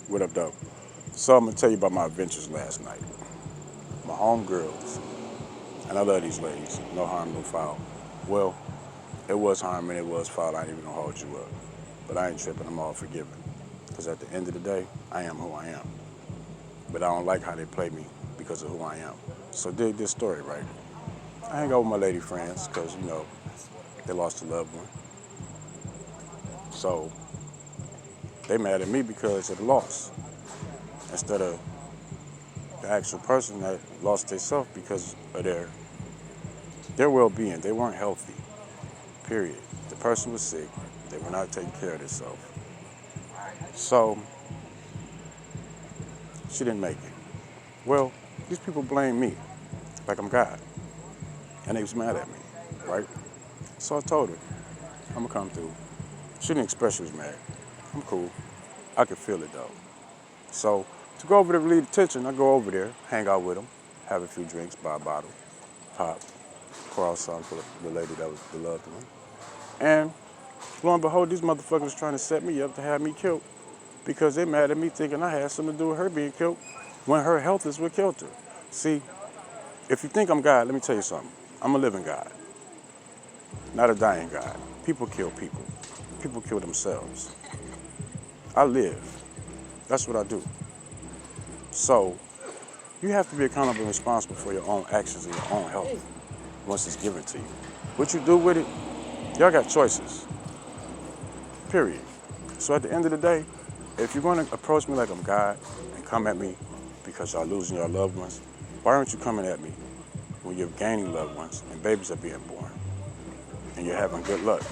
What up, though? So I'm gonna tell you about my adventures last night. My homegirls, and I love these ladies. No harm, no foul. Well, it was harm and it was foul. I ain't even gonna hold you up. But I ain't tripping. I'm all forgiven. Because at the end of the day, I am who I am. But I don't like how they play me because of who I am. So dig this story, right? I hang out with my lady friends because, they lost a loved one. So they mad at me because of the loss instead of the actual person that lost themselves because of their well-being. They weren't healthy, period. The person was sick. They were not taking care of themselves. So she didn't make it. Well, these people blame me like I'm God. And they was mad at me, right? So I told her, I'm gonna come through. She didn't express she was mad. I'm cool. I could feel it though. So to go over to relieve the tension, I go over there, hang out with them, have a few drinks, buy a bottle, pop, pour out something for the lady that was the loved one. And lo and behold, these motherfuckers trying to set me up to have me killed because they mad at me thinking I had something to do with her being killed when her health is what killed her. See, if you think I'm God, let me tell you something. I'm a living God, not a dying God. People kill people. People kill themselves. I live. That's what I do. So you have to be accountable and responsible for your own actions and your own health once it's given to you. What you do with it, y'all got choices. Period. So at the end of the day, if you're going to approach me like I'm God and come at me because y'all losing your loved ones, why aren't you coming at me when you're gaining loved ones and babies are being born and you're having good luck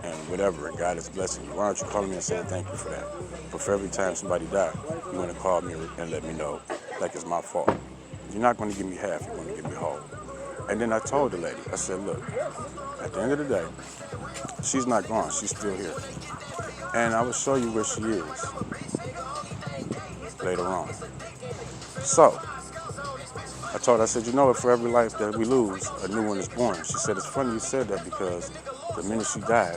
and whatever and God is blessing you? Why aren't you calling me and saying thank you for that? But for every time somebody died, you want to call me and let me know like it's my fault. You're not going to give me half, you're going to give me whole. And then I told the lady, I said, look, at the end of the day, she's not gone, she's still here. And I will show you where she is later on. So, I told her, I said, for every life that we lose, a new one is born. She said, it's funny you said that because the minute she died,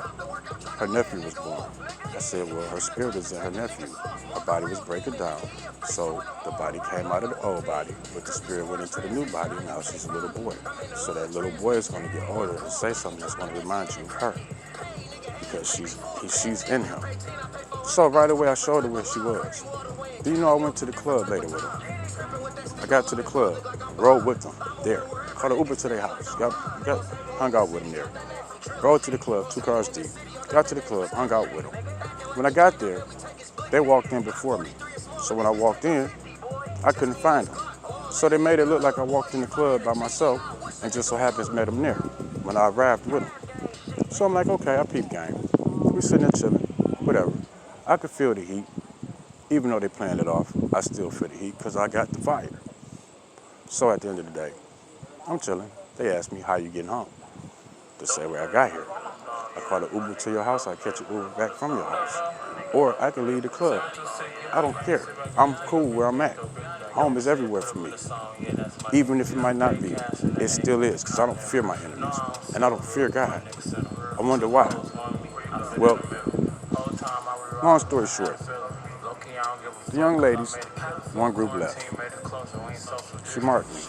her nephew was born. I said, well, her spirit is in her nephew. Her body was breaking down. So the body came out of the old body, but the spirit went into the new body, and now she's a little boy. So that little boy is going to get older and say something that's going to remind you of her because she's in him. So right away, I showed her where she was. Do you know I went to the club later with her? I got to the club, rode with them there, caught an Uber to their house, hung out with them there. Rode to the club, 2 cars deep. Got to the club, hung out with them. When I got there, they walked in before me. So when I walked in, I couldn't find them. So they made it look like I walked in the club by myself and just so happens met them there when I arrived with them. So I'm like, okay, I peep game. We sitting there chilling, whatever. I could feel the heat. Even though they planned it off, I still feel the heat because I got the fire. So at the end of the day, I'm chilling. They asked me, how you getting home? To say where I got here. I call an Uber to your house, I catch an Uber back from your house. Or I can leave the club. I don't care. I'm cool where I'm at. Home is everywhere for me. Even if it might not be, it still is, because I don't fear my enemies. And I don't fear God. I wonder why. Well, long story short, the young ladies, one group left. She marked me.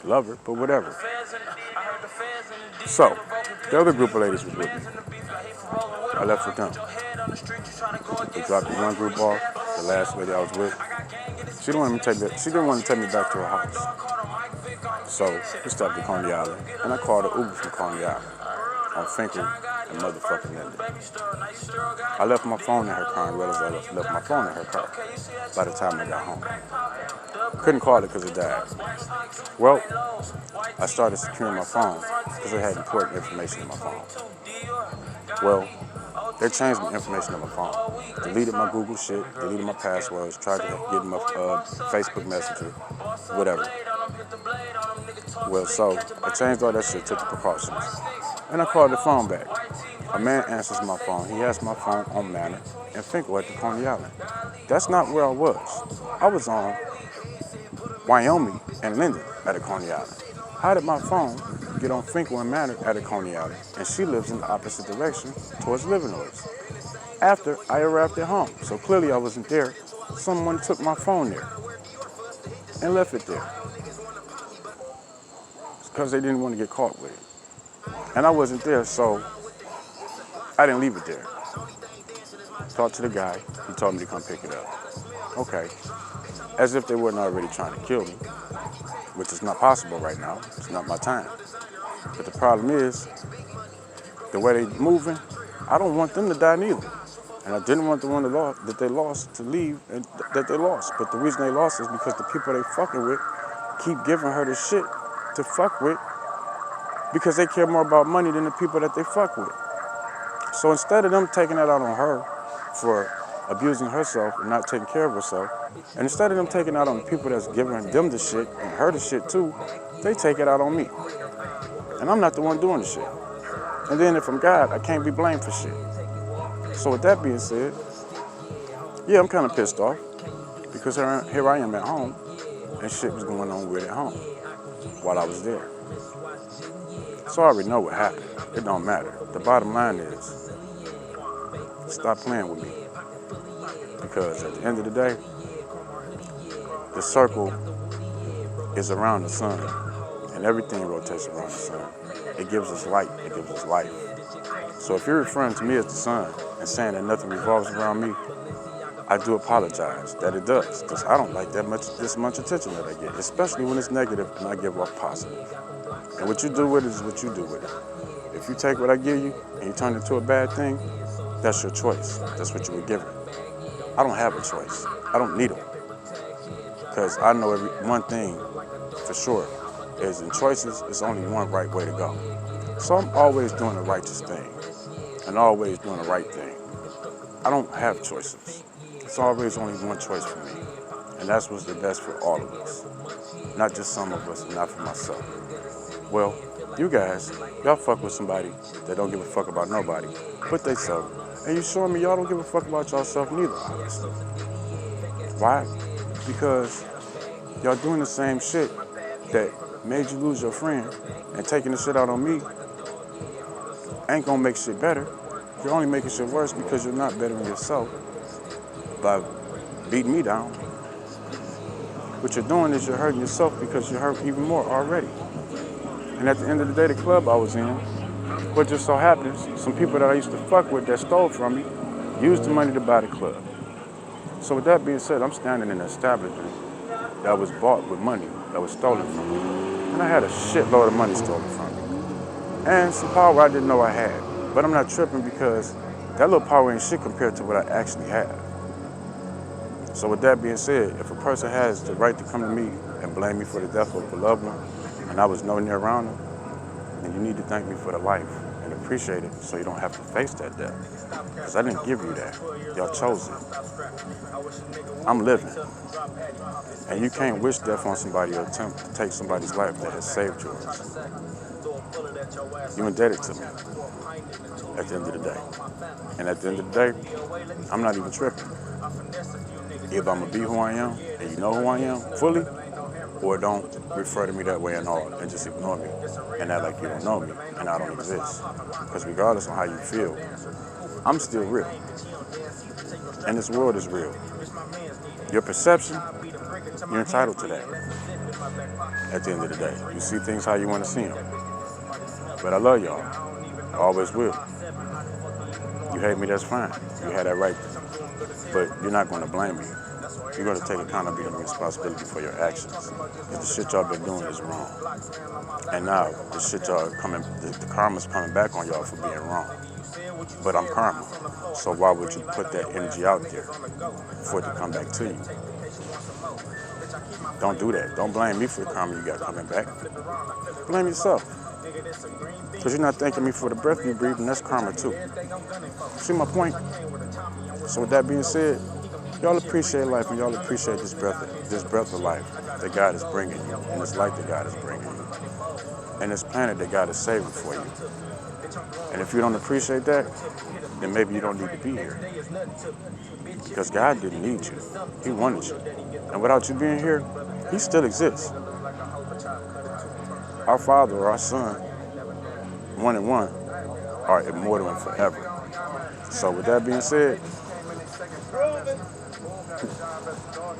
Love her, but whatever. So, the other group of ladies was with me. I left with them. They dropped the one group off, the last lady I was with. She didn't want to take me back to her house. So we stopped at Coney Island, and I called an Uber from Coney Island on Finkel and motherfucking Linden. I left my phone in her car and realized I left my phone in her car by the time I got home. Couldn't call it because it died. Well, I started securing my phone because it had important information in my phone. Well, they changed the information on my phone. Deleted my Google shit, deleted my passwords, tried to get my Facebook Messenger, whatever. Well, so I changed all that shit, took the precautions. And I called the phone back. A man answers my phone. He has my phone on Manor and Finkel at the Coney Island. That's not where I was. I was on Wyoming and Linden at the Coney Island. How did my phone get on Finkel and Manor at the Coney Island? And she lives in the opposite direction towards Livernois. after I arrived at home. So clearly I wasn't there. Someone took my phone there and left it there because they didn't want to get caught with it. And I wasn't there, so I didn't leave it there. Talked to the guy. He told me to come pick it up. Okay. As if they weren't already trying to kill me, which is not possible right now. It's not my time. But the problem is, the way they're moving, I don't want them to die neither. And I didn't want the one that they lost to leave and that they lost. But the reason they lost is because the people they fucking with keep giving her the shit to fuck with because they care more about money than the people that they fuck with. So instead of them taking that out on her for abusing herself and not taking care of herself, and instead of them taking out on the people that's giving them the shit and her the shit too, they take it out on me. And I'm not the one doing the shit. And then if I'm God, I can't be blamed for shit. So with that being said, yeah, I'm kind of pissed off because here I am at home and shit was going on weird at home while I was there. So I already know what happened. It don't matter. The bottom line is, stop playing with me. Because at the end of the day, the circle is around the sun and everything rotates around the sun. It gives us light, it gives us life. So if you're referring to me as the sun and saying that nothing revolves around me, I do apologize that it does, because I don't like this much attention that I get, especially when it's negative and I give off positive. And what you do with it is what you do with it. If you take what I give you and you turn it into a bad thing, that's your choice. That's what you were given. I don't have a choice. I don't need them. Because I know one thing for sure is in choices, it's only one right way to go. So I'm always doing the righteous thing and always doing the right thing. I don't have choices. It's always only one choice for me. And that's what's the best for all of us. Not just some of us, and not for myself. Well, you guys, y'all fuck with somebody that don't give a fuck about nobody, but they self. And you showing me y'all don't give a fuck about yourself neither, obviously. Why? Because y'all doing the same shit that made you lose your friend, and taking the shit out on me ain't gonna make shit better. You're only making shit worse because you're not bettering yourself by beating me down. What you're doing is you're hurting yourself because you're hurt even more already. And at the end of the day, the club I was in, what just so happens, some people that I used to fuck with that stole from me used the money to buy the club. So with that being said, I'm standing in an establishment that was bought with money that was stolen from me. And I had a shitload of money stolen from me. And some power I didn't know I had. But I'm not tripping because that little power ain't shit compared to what I actually have. So with that being said, if a person has the right to come to me and blame me for the death of a loved one, and I was nowhere near around them, then you need to thank me for the life and appreciate it so you don't have to face that death. Because I didn't give you that. Y'all chose it. I'm living. And you can't wish death on somebody or attempt to take somebody's life that has saved yours. You're indebted to me at the end of the day. And at the end of the day, I'm not even tripping. Either I'm going to be who I am, and you know who I am fully, or don't refer to me that way at all and just ignore me and act like you don't know me and I don't exist. Because regardless of how you feel, I'm still real. And this world is real. Your perception, you're entitled to that. At the end of the day, you see things how you want to see them. But I love y'all. I always will. You hate me, that's fine. You had that right. But you're not going to blame me. You're going to take accountability and responsibility for your actions. Because the shit y'all been doing is wrong. And now the shit the karma's coming back on y'all for being wrong. But I'm karma. So why would you put that energy out there for it to come back to you? Don't do that. Don't blame me for the karma you got coming back. Blame yourself. Because you're not thanking me for the breath you breathe, and that's karma too. See my point? So with that being said, y'all appreciate life and y'all appreciate this breath of life that God is bringing you, and this light that God is bringing you, and this planet that God is saving for you. And if you don't appreciate that, then maybe you don't need to be here. Because God didn't need you. He wanted you. And without you being here, He still exists. Our Father or our Son, one and one, are immortal and forever. So with that being said,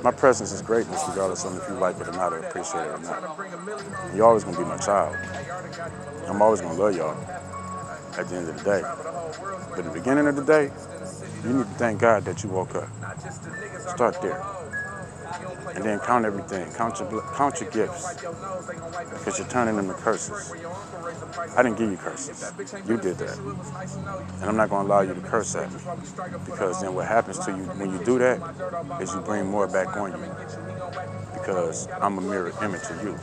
my presence is greatness regardless of if you like it or not or appreciate it or not. You're always gonna be my child. I'm always gonna love y'all at the end of the day. But in the beginning of the day, you need to thank God that you woke up. Start there. And then count everything. Count your gifts. Because you're turning them to curses. I didn't give you curses. You did that. And I'm not going to allow you to curse at me. Because then what happens to you when you do that is you bring more back on you. Because I'm a mirror image of you.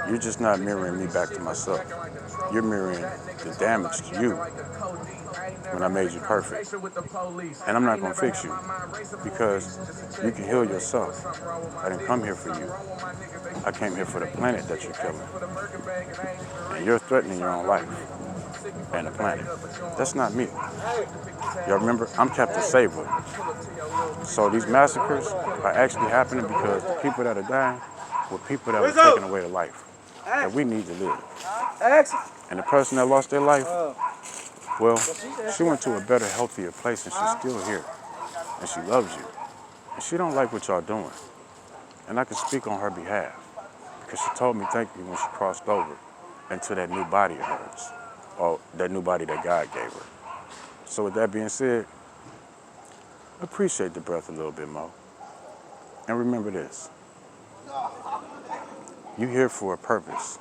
You're just not mirroring me back to myself. You're mirroring the damage to you when I made you perfect. And I'm not going to fix you because you can heal yourself. I didn't come here for you. I came here for the planet that you're killing. And you're threatening your own life and the planet. That's not me. Y'all remember, I'm Captain Saver. So these massacres are actually happening because the people that are dying were people that were taking away the life that we need to live. And the person that lost their life, well, she went to a better, healthier place and she's still here. And she loves you. And she don't like what y'all doing. And I can speak on her behalf because she told me thank you when she crossed over into that new body of hers, or that new body that God gave her. So with that being said, appreciate the breath a little bit more. And remember this. You're here for a purpose.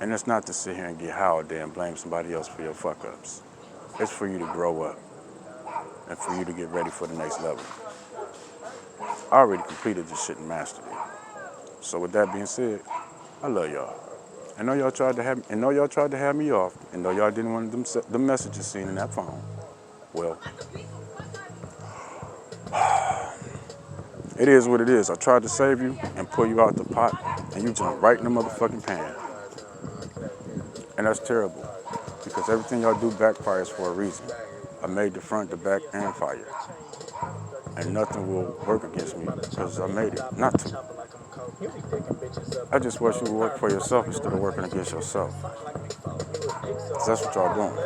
And it's not to sit here and get high all day and blame somebody else for your fuck-ups. It's for you to grow up and for you to get ready for the next level. I already completed this shit and mastered it. So with that being said, I love y'all. I know y'all tried to have me off, and know y'all didn't want them messages seen in that phone. Well, it is what it is. I tried to save you and pull you out the pot, and you jumped right in the motherfucking pan. And that's terrible, because everything y'all do backfires for a reason. I made the front, the back, and fire. And nothing will work against me, because I made it not to. I just wish you would work for yourself instead of working against yourself. Because that's what y'all doing.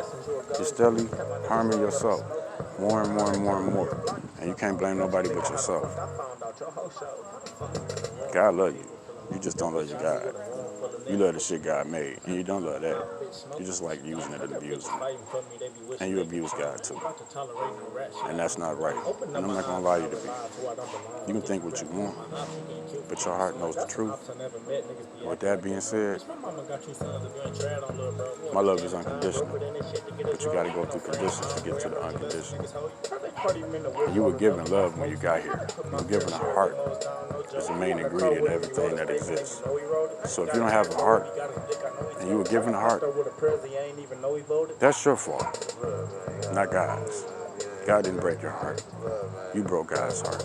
You're steadily harming yourself more and more and more and more. And you can't blame nobody but yourself. God love you. You just don't love your God. You love the shit God made, and you don't love that. You just like using it and abusing it. And you abuse God too. And that's not right. And I'm not going to allow you to be. You can think what you want, but your heart knows the truth. With that being said, my love is unconditional. But you got to go through conditions to get to the unconditional. And you were given love when you got here. You were given a heart. It's the main ingredient of everything that exists. So if you don't have a heart, and you were given a heart, that's your fault, not God's. God didn't break your heart. You broke God's heart.